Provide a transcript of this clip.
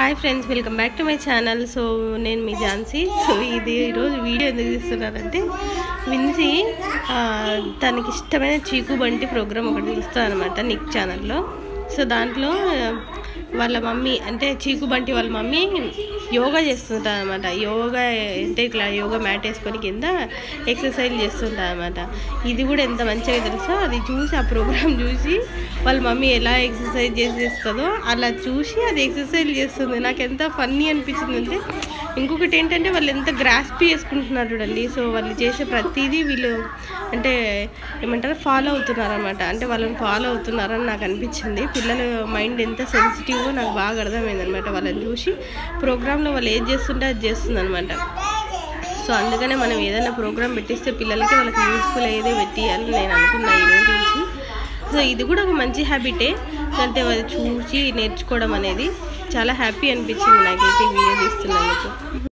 Hi friends welcome back to my channel. So నేను మీ Jhansi. So ఇది ఈరోజు వీడియో ఎందుకు తీస్తున్నానంటే విన్సీ తనకి ఇష్టమైన చీకు బంటి ప్రోగ్రామ్ ఒకటి చూస్తాను అనమాట నిక్ ఛానల్లో। సో దాంట్లో వాళ్ళ మమ్మీ అంటే చీకు బంటి వాళ్ళ మమ్మీ యోగా చేస్తుంటారు అనమాట। యోగా అంటే ఇట్లా యోగా మ్యాట్ వేసుకొని కింద ఎక్సర్సైజ్ చేస్తుంటారు అనమాట। ఇది కూడా ఎంత మంచిగా తెలుసో అది చూసి ఆ ప్రోగ్రామ్ చూసి వాళ్ళ మమ్మీ ఎలా ఎక్సర్సైజ్ చేసేస్తుందో అలా చూసి అది ఎక్సర్సైజ్ చేస్తుంది। నాకు ఎంత ఫన్నీ అనిపించింది అంటే ఇంకొకటి ఏంటంటే వాళ్ళు ఎంత గ్రాస్పీ చేసుకుంటున్నారు చూడండి। సో వాళ్ళు చేసే ప్రతిదీ వీళ్ళు అంటే ఏమంటారు ఫాలో అవుతున్నారు అనమాట। అంటే వాళ్ళని ఫాలో అవుతున్నారని నాకు అనిపించింది। పిల్లల మైండ్ ఎంత సెన్సిటివ్గా నాకు బాగా అర్థమైంది అనమాట వాళ్ళని చూసి। ప్రోగ్రాంలో వాళ్ళు ఏది చేస్తుంటే అది చేస్తుంది అనమాట। సో అందుకనే మనం ఏదైనా ప్రోగ్రామ్ పెట్టిస్తే పిల్లలకి వాళ్ళకి యూజ్ఫుల్ అయ్యేదే పెట్టియాలని నేను అనుకున్నా ఈ రోజు నుంచి। సో ఇది కూడా ఒక మంచి హ్యాబిటే, అంటే వాళ్ళు చూసి నేర్చుకోవడం అనేది చాలా హ్యాపీ అనిపించింది నాకైతే వీడియో